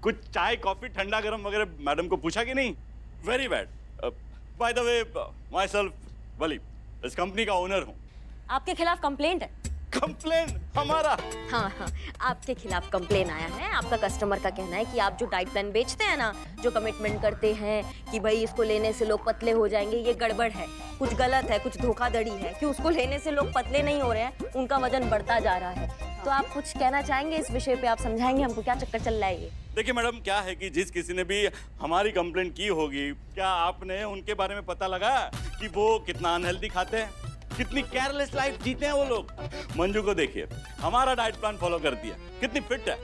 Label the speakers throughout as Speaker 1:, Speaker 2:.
Speaker 1: कुछ चाय कॉफी ठंडा गरम वगैरह मैडम को पूछा कि नहीं? Very bad. By the way, myself वली, इस कंपनी का ओनर हूँ।
Speaker 2: आपके खिलाफ कंप्लेंट है।
Speaker 1: कंप्लेन हमारा?
Speaker 2: हाँ हाँ, आपके खिलाफ कंप्लेन आया है। आपका कस्टमर का कहना है कि आप जो डाइट प्लान बेचते हैं ना, जो कमिटमेंट करते हैं कि भाई इसको लेने से लोग पतले हो जाएंगे, ये गड़बड़ है, कुछ गलत है, कुछ धोखाधड़ी है कि उसको लेने से लोग पतले नहीं हो रहे हैं, उनका वजन बढ़ता जा रहा है। तो आप कुछ कहना चाहेंगे इस विषय पे? आप समझाएंगे हमको क्या चक्कर चल रहा है ये?
Speaker 1: देखिए मैडम, क्या है कि जिस किसी ने भी हमारी कंप्लेंट की होगी, क्या आपने उनके बारे में पता लगा कि वो कितना अनहेल्दी खाते हैं, कितनी केयरलेस लाइफ जीते हैं वो लोग? मंजू को देखिए, हमारा डाइट प्लान फॉलो करती है, कितनी फिट है।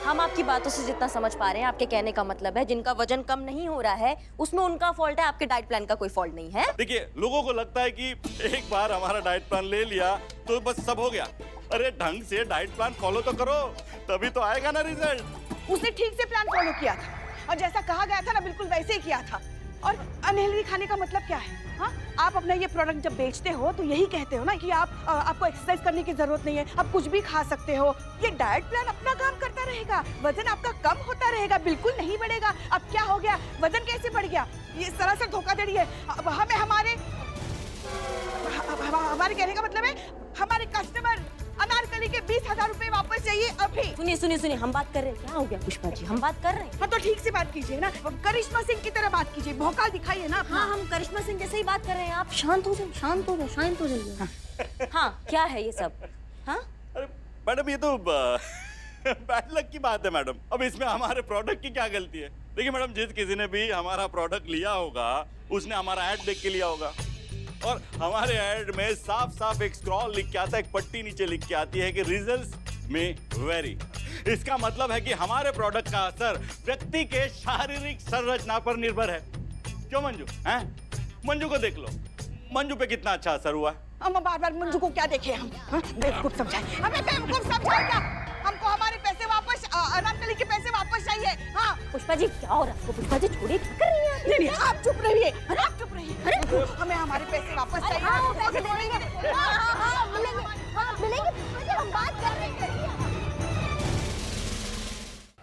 Speaker 2: हम आपकी बातों से जितना समझ पा रहे हैं, आपके कहने का मतलब है जिनका वजन कम नहीं हो रहा है उसमें उनका फॉल्ट है, आपके डाइट प्लान का कोई फॉल्ट नहीं है।
Speaker 1: देखिए, लोगों को लगता है कि एक बार हमारा डाइट प्लान ले लिया तो बस सब हो गया। अरे ढंग से डाइट प्लान फॉलो तो करो, तभी तो आएगा ना रिजल्ट।
Speaker 3: उसने ठीक से प्लान फॉलो किया था और जैसा कहा गया था ना बिल्कुल वैसे ही किया था। और अनहेल्दी खाने का मतलब क्या है? हाँ, आप अपना ये प्रोडक्ट जब बेचते हो तो यही कहते हो ना कि आपको एक्सरसाइज करने की जरूरत नहीं है, आप कुछ भी खा सकते हो। ये डाइट प्लान अपना काम करता रहेगा, वजन आपका कम होता रहेगा, बिल्कुल नहीं बढ़ेगा। अब क्या हो गया? वजन कैसे बढ़ गया? ये सरासर धोखाधड़ी है। हमें हमारे कहने का मतलब है हमारे कस्टमर अनारकली के 20,000 रुपए वापस चाहिए अभी।
Speaker 2: सुनिए, हम बात कर रहे हैं। क्या हो गया पुष्पा जी? हम बात कर रहे हैं।
Speaker 3: हाँ तो ठीक से बात कीजिए ना, करिश्मा सिंह की तरह बात कीजिए, भौकाल दिखाइए ना।
Speaker 2: हाँ, हम करिश्मा सिंह जैसे ही बात कर रहे हैं। आप शांत हो जाइए। हाँ, क्या है ये सब? हाँ,
Speaker 1: अरे मैडम, ये तो बैड लक की बात है मैडम। अब इसमें हमारे प्रोडक्ट की क्या गलती है? देखिए मैडम, जिस किसी ने भी हमारा प्रोडक्ट लिया होगा उसने हमारा ऐड देख के लिया होगा, और हमारे ऐड में साफ साफ एक स्क्रॉल लिख के आता है, एक पट्टी नीचे लिख के आती है कि रिजल्ट्स में वेरी। इसका मतलब है कि हमारे प्रोडक्ट का असर व्यक्ति के शारीरिक संरचना पर निर्भर है। क्यों मंजू? हैं? मंजू को देख लो, मंजू पे कितना अच्छा असर हुआ।
Speaker 3: हम बार-बार मंजू को क्या देखे हम? बेवकूफ समझाए हमें, बेवकूफ समझाए क्या? हमको हमारे पैसे वापस, अनारकली के पैसे वापस चाहिए। हाँ
Speaker 2: पुष्पा जी क्या हो रहा है आपको? पुष्पा जी छोड़िए, क्या कर रही हैं?
Speaker 3: नहीं, आप चुप रहिए, आप चुप रहिए। अरे हमें हमारे पैसे वापस चाहिए।
Speaker 2: हाँ, पैसे मिलेंगे। हाँ, मिलेंगे। हम बात कर रहे हैं।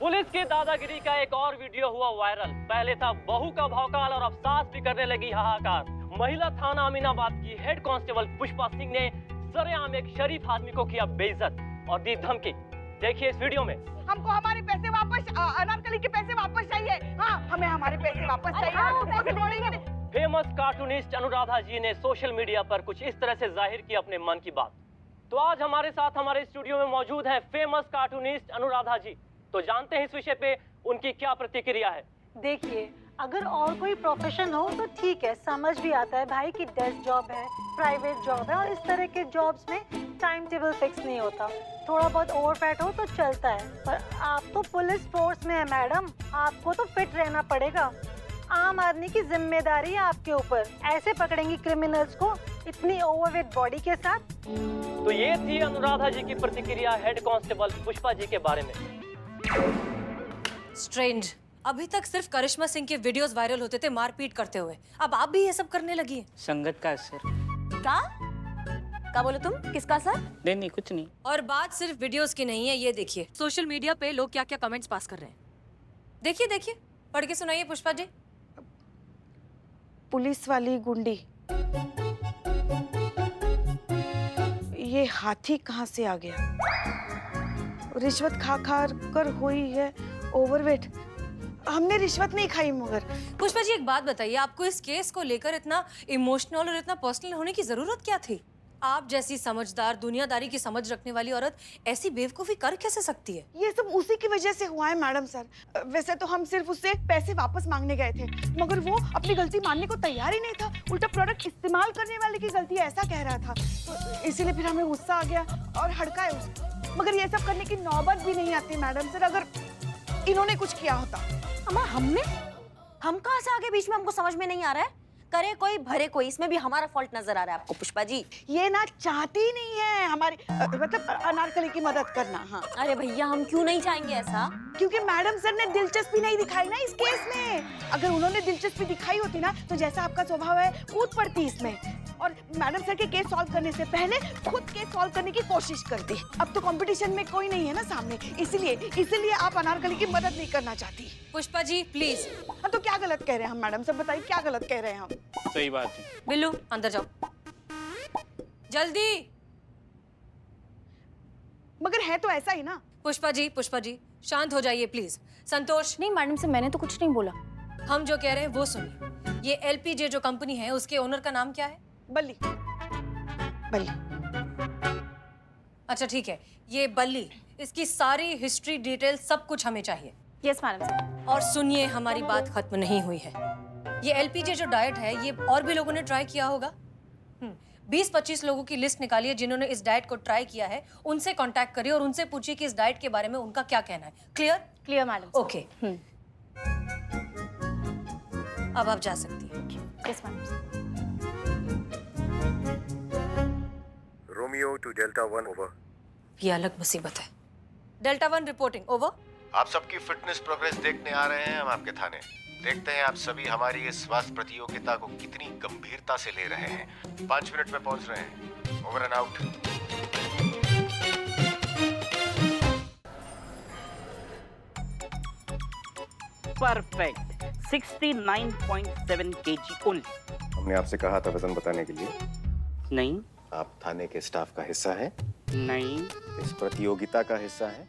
Speaker 4: पुलिस की दादागिरी का एक और वीडियो हुआ वायरल। पहले था बहू का भौकाल और अब सास भी करने लगी हाहाकार। महिला थाना अमीनाबाद की हेड कांस्टेबल पुष्पा सिंह ने सरेआम एक शरीफ आदमी को किया बेइज्जत और दी धमकी। देखिए इस वीडियो में।
Speaker 3: हमको हमारे पैसे वापस, अनारकली के पैसे वापस चाहिए। हाँ, हमें हमारे पैसे वापस चाहिए।
Speaker 4: फेमस कार्टूनिस्ट अनुराधा जी ने सोशल मीडिया पर कुछ इस तरह से जाहिर की अपने मन की बात। तो आज हमारे साथ हमारे स्टूडियो में मौजूद है फेमस कार्टूनिस्ट अनुराधा जी। तो जानते हैं इस विषय पे उनकी क्या प्रतिक्रिया है।
Speaker 5: देखिए, अगर और कोई प्रोफेशन हो तो ठीक है, समझ भी आता है भाई कि डेस्क जॉब है, प्राइवेट जॉब है और इस तरह के जॉब्स में टाइम टेबल फिक्स नहीं होता। थोड़ा बहुत ओवरफैट हो तो चलता है, पर आप तो पुलिस फोर्स में है मैडम, आपको तो फिट रहना पड़ेगा। आम आदमी की जिम्मेदारी है आपके ऊपर। ऐसे पकड़ेंगी क्रिमिनल्स को इतनी ओवरवेट बॉडी के साथ?
Speaker 4: तो ये थी अनुराधा जी की प्रतिक्रिया हेड कांस्टेबल पुष्पा जी के बारे में।
Speaker 6: स्ट्रेंज, अभी तक सिर्फ करिश्मा सिंह के वीडियोस वायरल होते थे मारपीट करते हुए, अब आप भी ये सब करने लगी हैं।
Speaker 7: संगत का असर।
Speaker 2: क्या बोले तुम? किसका सर?
Speaker 7: नहीं कुछ नहीं।
Speaker 6: और बात सिर्फ वीडियोस की नहीं है, ये देखिए सोशल मीडिया पे लोग क्या क्या कमेंट्स पास कर रहे हैं। देखिए पढ़ के सुनाइए पुष्पा जी।
Speaker 3: पुलिस वाली गुंडी, ये हाथी कहाँ से आ गया? रिश्वत खा कर हुई है ओवरवेट। हमने रिश्वत नहीं खाई। मगर
Speaker 6: पुष्पा जी एक बात बताइए, आपको इस केस को लेकर इतना इमोशनल और इतना पर्सनल होने की जरूरत क्या थी? आप जैसी समझदार, दुनियादारी की समझ रखने वाली औरत ऐसी बेवकूफी कर कैसे सकती है?
Speaker 3: ये सब उसी की वजह से हुआ है मैडम सर। वैसे तो हम सिर्फ उससे पैसे वापस मांगने गए थे, मगर वो अपनी गलती मानने को तैयार ही नहीं था। उल्टा प्रोडक्ट इस्तेमाल करने वाले की गलती है ऐसा कह रहा था, तो इसीलिए फिर हमें गुस्सा आ गया और हड़काए उसे। मगर ये सब करने की नौबत भी नहीं आती मैडम सर, अगर इन्होंने कुछ किया होता।
Speaker 2: अम्मा, हम कहाँ से आगे बीच में? हमको समझ में नहीं आ रहा है। करे कोई भरे कोई, इसमें भी हमारा फॉल्ट नजर आ रहा है आपको पुष्पा जी?
Speaker 3: ये ना चाहती नहीं है हमारी मतलब अनारकली की मदद करना। हाँ
Speaker 2: अरे भैया, हम क्यों नहीं चाहेंगे ऐसा?
Speaker 3: क्योंकि मैडम सर ने दिलचस्पी नहीं दिखाई ना इस केस में। अगर उन्होंने दिलचस्पी दिखाई होती ना तो जैसा आपका स्वभाव है कूद पड़ती इसमें, और मैडम सर के केस सॉल्व करने से पहले खुद केस सॉल्व करने की कोशिश करती। अब तो कंपटीशन में कोई नहीं है ना सामने, इसीलिए आप अनारकली की मदद नहीं करना चाहती।
Speaker 6: पुष्पा जी प्लीज।
Speaker 3: हाँ तो क्या गलत कह रहे हैं हम मैडम? सब बताइए क्या गलत कह रहे हैं हम?
Speaker 4: सही बात है।
Speaker 6: बिल्लू अंदर जाओ जल्दी।
Speaker 3: मगर है तो ऐसा ही ना।
Speaker 6: पुष्पा जी शांत हो जाइए प्लीज। संतोष,
Speaker 2: नहीं मैडम से मैंने तो कुछ नहीं बोला।
Speaker 6: हम जो कह रहे हैं वो सुनिए। ये LPJ जो कंपनी है उसके ओनर का नाम क्या है?
Speaker 3: बल्ली। बल्ली।
Speaker 6: अच्छा ठीक है, ये बल्ली, इसकी सारी हिस्ट्री डिटेल सब कुछ हमें चाहिए।
Speaker 2: Yes madam sir.
Speaker 6: और सुनिए, हमारी बात खत्म नहीं हुई है। ये LPJ जो डाइट है ये और भी लोगों ने ट्राई किया होगा। 20-25 लोगों की लिस्ट निकालिए जिन्होंने इस डाइट को ट्राई किया है, उनसे कांटेक्ट करिए और उनसे पूछिए कि इस डाइट के बारे में उनका क्या कहना है। क्लियर?
Speaker 2: Clear madam.
Speaker 6: ओके। अब आप जा सकती हैं।
Speaker 2: Yes madam.
Speaker 7: Romeo to Delta 1 over.
Speaker 6: ये अलग मुसीबत है। Delta 1 reporting over.
Speaker 7: आप सबकी फिटनेस प्रोग्रेस देखने आ रहे हैं हम आपके थाने। देखते हैं आप सभी हमारी इस स्वास्थ्य प्रतियोगिता को कितनी गंभीरता से ले रहे हैं। 5 मिनट में पहुंच रहे हैं। Over and out.
Speaker 8: Perfect 69.7 kg only.
Speaker 7: हमने आपसे कहा था वजन बताने के लिए।
Speaker 8: नहीं
Speaker 7: आप थाने के स्टाफ का हिस्सा हैं,
Speaker 8: नहीं
Speaker 7: इस प्रतियोगिता का हिस्सा हैं।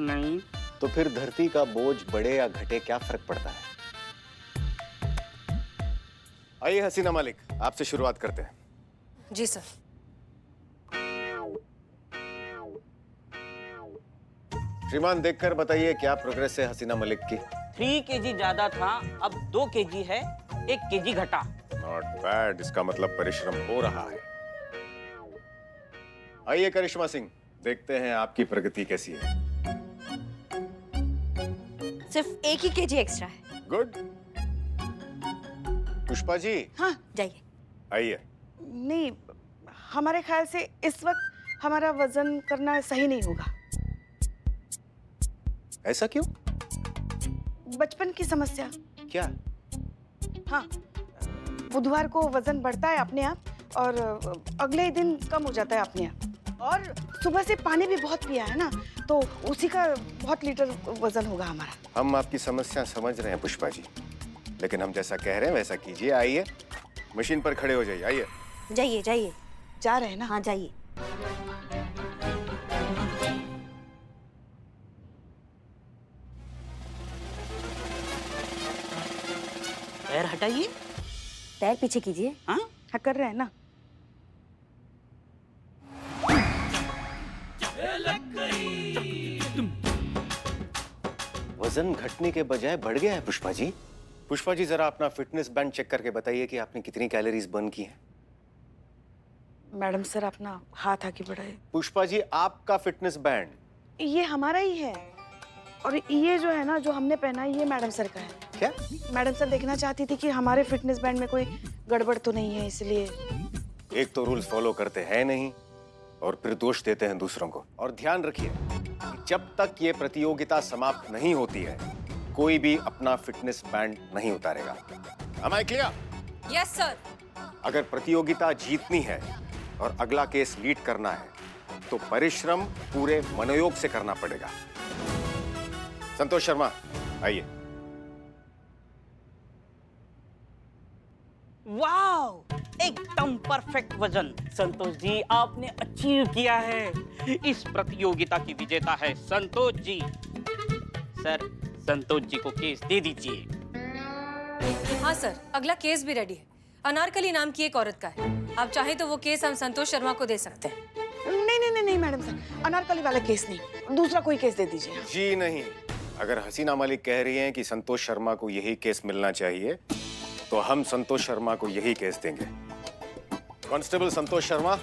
Speaker 8: नहीं।
Speaker 7: तो फिर धरती का बोझ बढ़े या घटे क्या फर्क पड़ता है? आइए हसीना मलिक, आपसे शुरुआत करते हैं।
Speaker 6: जी सर।
Speaker 7: श्रीमान देखकर बताइए क्या प्रोग्रेस है हसीना मलिक की?
Speaker 8: 3 kg ज्यादा था, अब 2 kg है, 1 kg घटा।
Speaker 7: नॉट बैड, इसका मतलब परिश्रम हो रहा है। आइए करिश्मा सिंह, देखते हैं आपकी प्रगति कैसी है।
Speaker 2: सिर्फ 1 ही kg एक्स्ट्रा है।
Speaker 7: गुड। पुष्पा जी।
Speaker 3: हाँ
Speaker 2: जाइए।
Speaker 7: आइए।
Speaker 3: नहीं, हमारे ख्याल से इस वक्त हमारा वजन करना सही नहीं होगा।
Speaker 7: ऐसा क्यों?
Speaker 3: बचपन की समस्या।
Speaker 7: क्या?
Speaker 3: हाँ, बुधवार को वजन बढ़ता है अपने आप और अगले ही दिन कम हो जाता है अपने आप। और सुबह से पानी भी बहुत पिया है ना, तो उसी का बहुत लीटर वजन होगा हमारा।
Speaker 7: हम आपकी समस्या समझ रहे हैं पुष्पा जी, लेकिन हम जैसा कह रहे हैं वैसा कीजिए। आइए, मशीन पर खड़े हो जाइए। आइए।
Speaker 2: जाइए जाइए।
Speaker 3: जा रहे हैं ना?
Speaker 2: हाँ जाइए।
Speaker 8: पैर हटाइए।
Speaker 2: पैर पीछे कीजिए।
Speaker 8: हाँ
Speaker 3: हाँ कर रहे हैं ना।
Speaker 7: वजन घटने के बजाय बढ़ गया है पुष्पा जी। पुष्पा जी जरा अपना फिटनेस बैंड चेक करके बताइए कि आपने कितनी कैलोरीज बर्न की हैं।
Speaker 3: मैडम सर अपना हाथ आगे बढ़ाए।
Speaker 7: पुष्पा जी आपका फिटनेस बैंड।
Speaker 3: ये हमारा ही है, और ये जो है ना जो हमने पहना है ये मैडम सर का है।
Speaker 7: क्या?
Speaker 3: मैडम सर देखना चाहती थी कि हमारे फिटनेस बैंड में कोई गड़बड़ तो नहीं है, इसलिए।
Speaker 7: एक तो रूल्स फॉलो करते हैं नहीं और फिर दोष देते हैं दूसरों को। और ध्यान रखिए कि जब तक ये प्रतियोगिता समाप्त नहीं होती है कोई भी अपना फिटनेस बैंड नहीं उतारेगा। Am I clear?
Speaker 6: Yes sir.
Speaker 7: अगर प्रतियोगिता जीतनी है और अगला केस लीड करना है तो परिश्रम पूरे मनोयोग से करना पड़ेगा। संतोष शर्मा आइए।
Speaker 8: वाओ, एकदम परफेक्ट वजन। संतोष जी आपने अचीव किया है। इस प्रतियोगिता की विजेता है संतोष जी। सर संतोष जी को केस दे दीजिए।
Speaker 6: हाँ सर, अगला केस भी रेडी है। अनारकली नाम की एक औरत का है। आप चाहें तो वो केस हम संतोष शर्मा को दे सकते हैं।
Speaker 3: नहीं मैडम सर, अनारकली वाला केस नहीं, दूसरा कोई केस दे दीजिए।
Speaker 7: जी नहीं, अगर हसीना मलिक कह रही हैं कि संतोष शर्मा को यही केस मिलना चाहिए तो हम संतोष शर्मा को यही केस देंगे। कांस्टेबल संतोष शर्मा,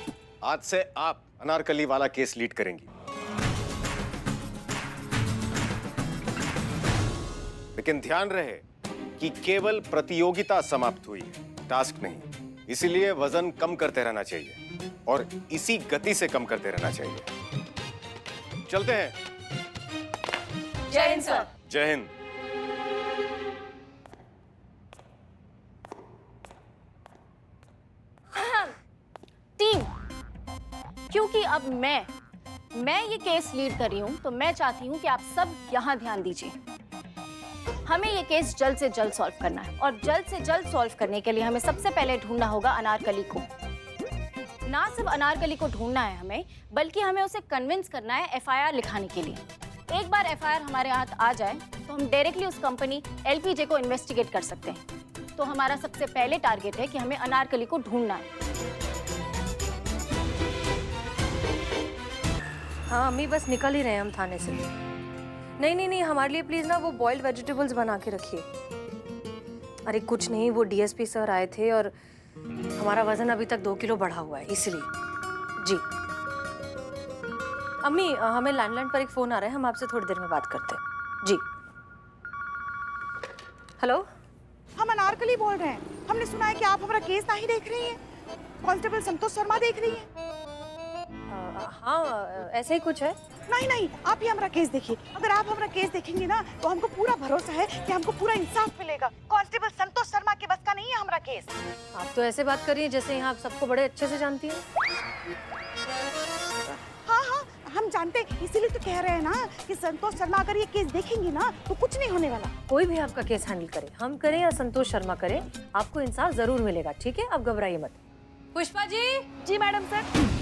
Speaker 7: आज से आप अनारकली वाला केस लीड करेंगी। लेकिन ध्यान रहे कि केवल प्रतियोगिता समाप्त हुई है, टास्क नहीं। इसीलिए वजन कम करते रहना चाहिए और इसी गति से कम करते रहना चाहिए। चलते हैं।
Speaker 6: जय हिंद सर।
Speaker 7: जय हिंद।
Speaker 9: टीम, क्योंकि अब मैं ये केस लीड कर रही हूँ तो मैं चाहती हूँ कि आप सब यहाँ ध्यान दीजिए। हमें ये केस जल्द से जल्द सॉल्व करना है और जल्द से जल्द सॉल्व करने के लिए हमें सबसे पहले ढूंढना होगा अनारकली को। ना सिर्फ अनारकली को ढूंढना है हमें, बल्कि हमें उसे कन्विंस करना है एफआईआर लिखाने के लिए। एक बार एफआईआर हमारे हाथ आ जाए तो हम डायरेक्टली उस कंपनी एलपीजे को इन्वेस्टिगेट कर सकते हैं। तो हमारा सबसे पहले टारगेट है कि हमें अनारकली को ढूंढना है।
Speaker 6: हाँ अम्मी, बस निकल ही रहे हैं हम थाने से। नहीं नहीं नहीं, हमारे लिए प्लीज ना वो बॉइल्ड वेजिटेबल्स बना के रखिए। अरे कुछ नहीं, वो डीएसपी सर आए थे और हमारा वजन अभी तक 2 किलो बढ़ा हुआ है इसलिए। जी अम्मी, हमें लैंडलाइन पर एक फोन आ रहा है, हम आपसे थोड़ी देर में बात करते हैं। जी हेलो,
Speaker 3: हम अनारकली बोल रहे हैं। हमने सुना है कि आप हमारा केस नहीं देख रही हैं। कांस्टेबल संतोष शर्मा देख रही हैं।
Speaker 6: हाँ ऐसा ही कुछ है।
Speaker 3: नहीं नहीं, आप ही हमारा केस देखिए। अगर आप हमारा केस देखेंगे ना तो हमको पूरा भरोसा है कि हमको पूरा इंसाफ मिलेगा। कांस्टेबल संतोष शर्मा के बस का नहीं है हमारा केस।
Speaker 6: आप तो ऐसे बात कर रही हैं जैसे यहाँ आप सबको बड़े अच्छे से जानती हैं।
Speaker 3: हाँ हाँ, हम जानते हैं, इसीलिए तो कह रहे हैं ना कि संतोष शर्मा अगर ये केस देखेंगे ना तो कुछ नहीं होने वाला।
Speaker 6: कोई भी आपका केस हैंडल करे, हम करें या संतोष शर्मा करें, आपको इंसाफ जरूर मिलेगा। ठीक है, आप घबराइए मत। पुष्पा जी।
Speaker 3: जी मैडम सर।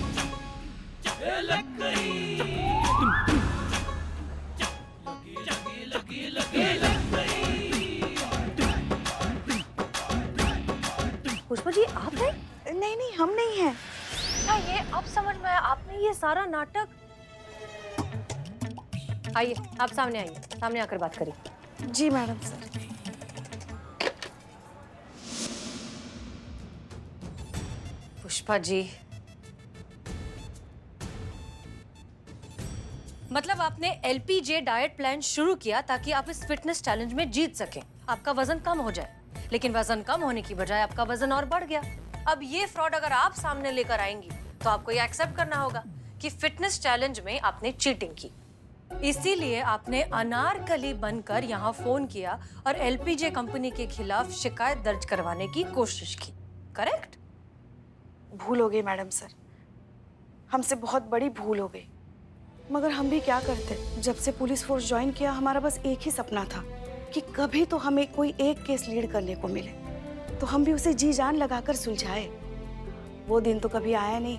Speaker 6: पुष्पा जी आप हैं?
Speaker 3: नहीं नहीं, हम नहीं हैं।
Speaker 6: क्या ये अब समझ में आया? आपने ये सारा नाटक। आइए, आप सामने आइए, सामने आकर बात करिए।
Speaker 3: जी मैडम सर।
Speaker 6: पुष्पा जी, मतलब आपने एलपीजे डाइट प्लान शुरू किया ताकि आप इस फिटनेस चैलेंज में जीत सकें, आपका वजन कम हो जाए, लेकिन वजन कम होने की बजाय आपका वजन और बढ़ गया। अब ये फ्रॉड अगर आप सामने लेकर आएंगी तो आपको ये एक्सेप्ट करना होगा कि फिटनेस चैलेंज में आपने चीटिंग की। इसीलिए आपने अनारकली बनकर यहाँ फोन किया और एलपीजे कंपनी के खिलाफ शिकायत दर्ज करवाने की कोशिश की, करेक्ट?
Speaker 3: भूल हो गई मैडम सर, हमसे बहुत बड़ी भूल हो गई। मगर हम भी क्या करते, जब से पुलिस फोर्स ज्वाइन किया हमारा बस एक ही सपना था कि कभी तो हमें कोई एक केस लीड करने को मिले, तो हम भी उसे जी जान लगाकर सुलझाए। वो दिन तो कभी आया नहीं,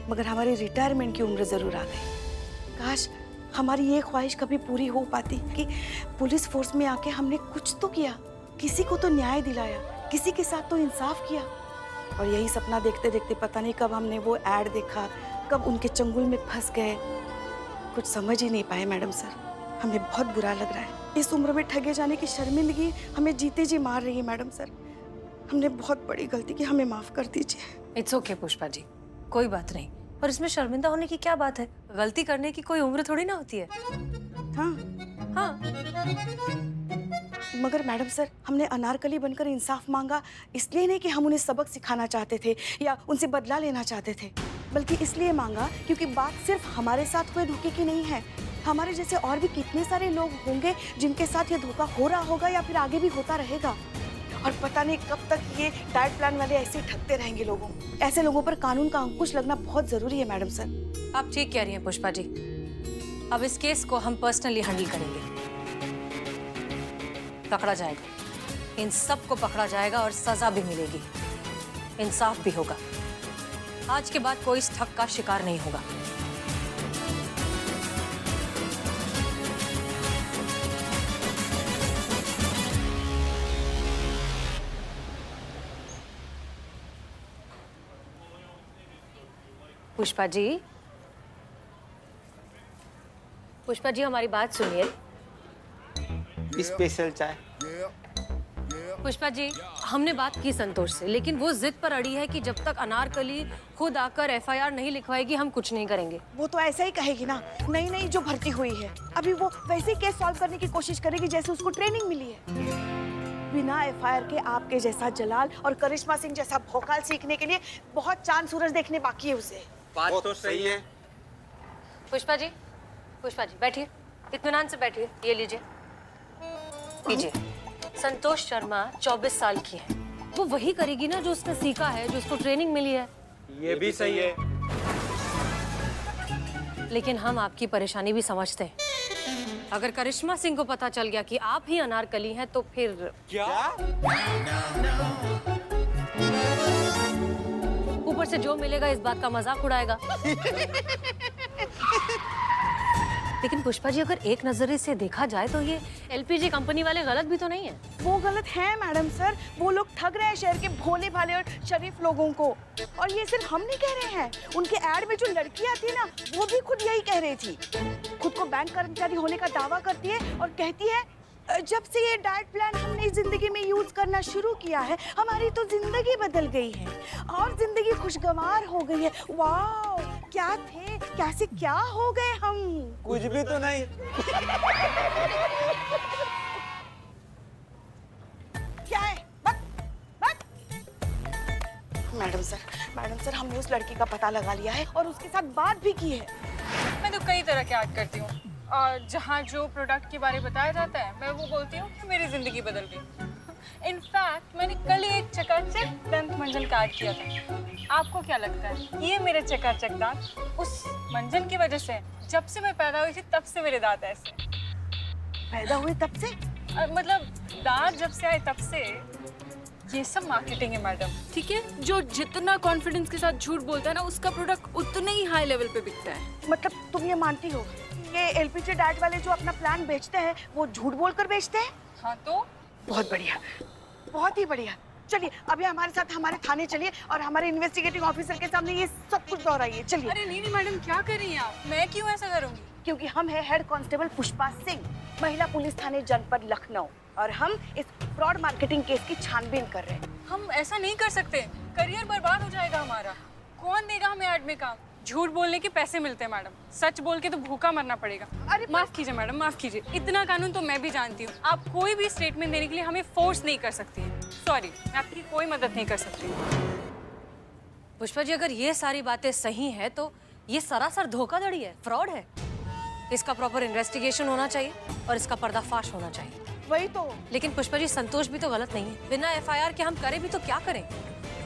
Speaker 3: मगर हमारी रिटायरमेंट की उम्र जरूर आ गई। काश हमारी ये ख्वाहिश कभी पूरी हो पाती कि पुलिस फोर्स में आके हमने कुछ तो किया, किसी को तो न्याय दिलाया, किसी के साथ तो इंसाफ किया। और यही सपना देखते देखते पता नहीं कब हमने वो ऐड देखा, कब उनके चंगुल में फंस गए, कुछ समझ ही नहीं पाए मैडम सर। हमें बहुत बुरा लग रहा है, इस उम्र में ठगे जाने की शर्मिंदगी हमें जीते जी मार रही है मैडम सर। हमने बहुत बड़ी गलती की, हमें माफ कर दीजिए।
Speaker 6: इट्स ओके पुष्पा जी, कोई बात नहीं। और इसमें शर्मिंदा होने की क्या बात है? गलती करने की कोई उम्र थोड़ी ना होती है।
Speaker 3: हाँ
Speaker 6: हाँ,
Speaker 3: मगर मैडम सर, हमने अनारकली बनकर इंसाफ मांगा इसलिए नहीं कि हम उन्हें सबक सिखाना चाहते थे या उनसे बदला लेना चाहते थे, बल्कि इसलिए मांगा क्योंकि बात सिर्फ हमारे साथ हुए धोखे की नहीं है। हमारे जैसे और भी कितने सारे लोग होंगे जिनके साथ ये धोखा हो रहा होगा या फिर आगे भी होता रहेगा। और पता नहीं कब तक ये डाइट प्लान वाले ऐसे ही ठगते रहेंगे लोगों। ऐसे लोगों पर कानून का अंकुश लगना बहुत जरूरी है मैडम सर।
Speaker 6: आप ठीक कह रही हैं पुष्पा जी। अब इस केस को हम पर्सनली हैंडल करेंगे, पकड़ा जाएगा, इन सब को पकड़ा जाएगा और सजा भी मिलेगी, इंसाफ भी होगा। आज के बाद कोई इस ठग का शिकार नहीं होगा। पुष्पा जी, पुष्पा जी हमारी बात सुनिए।
Speaker 8: स्पेशल चाय।
Speaker 6: पुष्पा जी, हमने बात की संतोष से, लेकिन वो जिद पर अड़ी है कि जब तक अनारकली खुद आकर एफआईआर नहीं लिखवाएगी हम कुछ नहीं करेंगे।
Speaker 3: वो तो ऐसा ही कहेगी ना, नई नई जो भर्ती हुई है अभी वो वैसे ही केस सॉल्व करने की कोशिश करेगी जैसे उसको ट्रेनिंग मिली है। बिना एफआईआर के आपके जैसा जलाल और करिश्मा सिंह जैसा भोकाल सीखने के लिए बहुत चांद सूरज देखने बाकी है उसे।
Speaker 8: बात तो सही है।
Speaker 6: पुष्पा जी बैठिए। इत्मीनान से बैठिए, ये लीजिए, लीजिए। संतोष शर्मा 24 साल की है। वो वही करेगी ना जो उसने सीखा है, जो उसको ट्रेनिंग मिली है।
Speaker 7: ये भी सही है।
Speaker 6: लेकिन हम आपकी परेशानी भी समझते हैं। अगर करिश्मा सिंह को पता चल गया कि आप ही अनारकली हैं तो फिर
Speaker 7: क्या?
Speaker 6: ऊपर से जो मिलेगा इस बात का मजाक उड़ाएगा। लेकिन पुष्पा जी, अगर एक नजरिए से देखा जाए तो ये एलपीजी कंपनी वाले गलत भी तो नहीं है।
Speaker 3: वो गलत है मैडम सर, वो लोग ठग रहे हैं शहर के भोले भाले और शरीफ लोगों को। और ये सिर्फ हम नहीं कह रहे हैं, उनके ऐड में जो लड़की आती है ना, वो भी खुद यही कह रही थी। खुद को बैंक कर्मचारी होने का दावा करती है और कहती है जब से ये डाइट प्लान हमने जिंदगी में यूज करना शुरू किया है, हमारी तो जिंदगी बदल गई है और जिंदगी खुशगवार हो गई है। वाह, क्या थे, कैसे क्या हो गए हम।
Speaker 7: कुछ भी तो नहीं।
Speaker 3: क्या है? बक। मैडम सर हमने उस लड़की का पता लगा लिया है और उसके साथ बात भी की है।
Speaker 10: मैं तो कई तरह के ऐड करती हूँ और जहाँ जो प्रोडक्ट के बारे में बताया जाता है मैं वो बोलती हूँ कि मेरी जिंदगी बदल गई। इनफैक्ट मैंने कल ही एक चकाचक दंत मंजन का ऐड किया था। आपको क्या लगता है ये मेरे चकाचक दांत उस मंजन की वजह से? जब से मैं पैदा हुई थी तब से मेरे दांत ऐसे।
Speaker 3: पैदा हुए तब से?
Speaker 10: मतलब दांत जब से आए तब से। ये सब मार्केटिंग है मैडम, ठीक है? जो जितना कॉन्फिडेंस के साथ झूठ बोलता है ना, उसका प्रोडक्ट उतने ही हाई लेवल पे बिकता है।
Speaker 3: मतलब तुम ये मानती हो ये एलपीजी डाइट वाले जो अपना प्लान बेचते हैं वो झूठ बोलकर बेचते हैं?
Speaker 10: हाँ तो
Speaker 3: बहुत बढ़िया, बहुत ही बढ़िया। चलिए अभी हमारे साथ हमारे थाने चलिए और हमारे इन्वेस्टिगेटिंग ऑफिसर के सामने ये सब कुछ दोहराइए। चलिए।
Speaker 10: अरे नहीं मैडम, क्या कर रही हैं आप? मैं क्यों ऐसा करूँगी?
Speaker 3: क्योंकि हम है हेड कांस्टेबल पुष्पा सिंह, महिला पुलिस थाने जनपद लखनऊ, और हम इस फ्रॉड मार्केटिंग केस की छानबीन कर रहे हैं।
Speaker 10: हम ऐसा नहीं कर सकते, करियर बर्बाद हो जाएगा हमारा। कौन देगा हमें ऐड में काम? झूठ बोलने के पैसे मिलते हैं मैडम, सच बोल के तो भूखा मरना पड़ेगा।
Speaker 3: अरे
Speaker 10: माफ कीजिए मैडम, माफ कीजिए। इतना कानून तो मैं भी जानती हूँ। आप कोई भी स्टेटमेंट देने के लिए हमें फोर्स नहीं कर सकती है। सॉरी, मैं आपकी कोई मदद नहीं कर सकती।
Speaker 6: पुष्पा जी, अगर ये सारी बातें सही हैं तो ये सरासर धोखाधड़ी है, फ्रॉड है। इसका प्रॉपर इन्वेस्टिगेशन होना चाहिए और इसका पर्दाफाश होना चाहिए।
Speaker 3: वही तो।
Speaker 6: लेकिन पुष्पा जी, संतोष भी तो गलत नहीं है। बिना एफआईआर के हम करें भी तो क्या करें?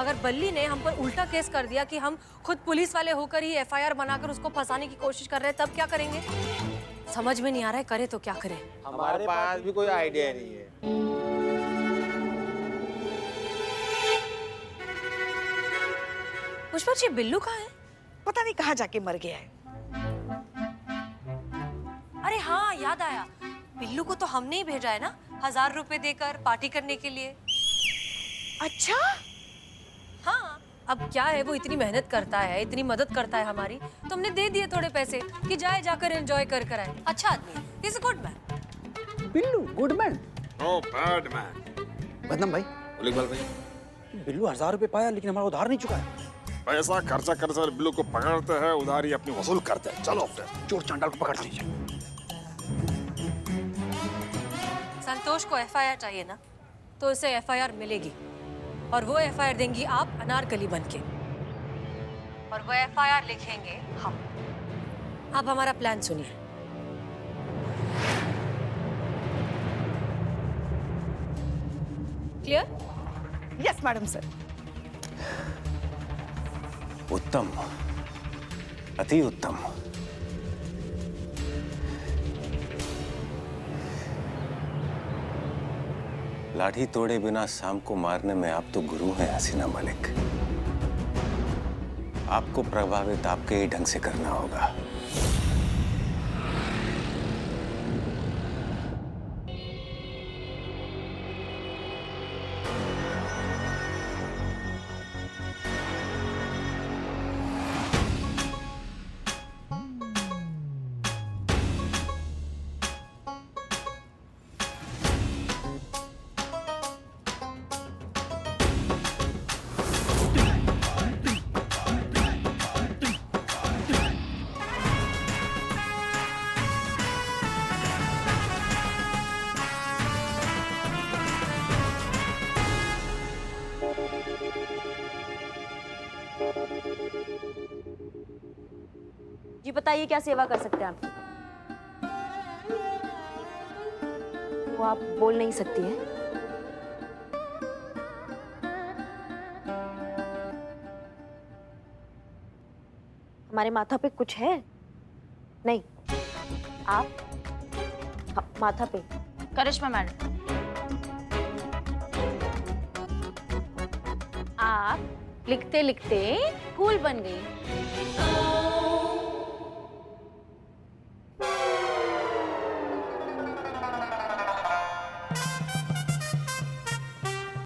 Speaker 6: अगर बल्ली ने हम पर उल्टा केस कर दिया कि हम खुद पुलिस वाले होकर ही एफआईआर बनाकर उसको फंसाने की कोशिश कर रहे हैं, तब क्या करेंगे? समझ में नहीं आ रहा है, करे तो क्या करें?
Speaker 11: हमारे पास भी कोई आइडिया नहीं है।
Speaker 6: पुष्पा जी, बिल्लू कहाँ है?
Speaker 3: पता नहीं कहाँ जाके मर गया है।
Speaker 6: अरे हाँ, याद आया, बिल्लू को तो हमने ही भेजा है ना 1000 रुपए देकर पार्टी करने के लिए।
Speaker 3: अच्छा
Speaker 6: हाँ, अब क्या है, वो इतनी मेहनत करता है, इतनी मदद करता है हमारी, तो हमने दे दिए थोड़े पैसे कि जाए जाकर एंजॉय कर आए। अच्छा आदमी है, he is a good man.
Speaker 11: Billu good man?
Speaker 12: No bad man.
Speaker 11: बदनाम भाई,
Speaker 12: इकबाल भाई,
Speaker 11: बिल्लू 1000 रुपए पाया लेकिन हमारा उधार नहीं चुका है।
Speaker 12: पैसा खर्चा कर बिल्लू को पकड़ते हैं, उधारी अपनी वसूल करते हैं। चलो फिर
Speaker 11: चोर चांडाल को पकड़ लीजिए।
Speaker 6: संतोष को एफआईआर चाहिए ना, तो उसे एफआईआर मिलेगी और वो एफआईआर देंगी आप अनारकली बनके, और वो एफआईआर लिखेंगे हम। आप हमारा प्लान सुनिए। क्लियर?
Speaker 3: Yes madam sir.
Speaker 7: उत्तम, अति उत्तम। लाठी तोड़े बिना शाम को मारने में आप तो गुरु हैं हसीना मलिक। आपको प्रभावित आपके ही ढंग से करना होगा।
Speaker 2: जी बताइए, क्या सेवा कर सकते हैं आपकी? वो आप बोल नहीं सकती है? हमारे माथा पे कुछ है? नहीं, आप माथा पे।
Speaker 9: करिश्मा मैडम, आप लिखते लिखते फूल बन गई।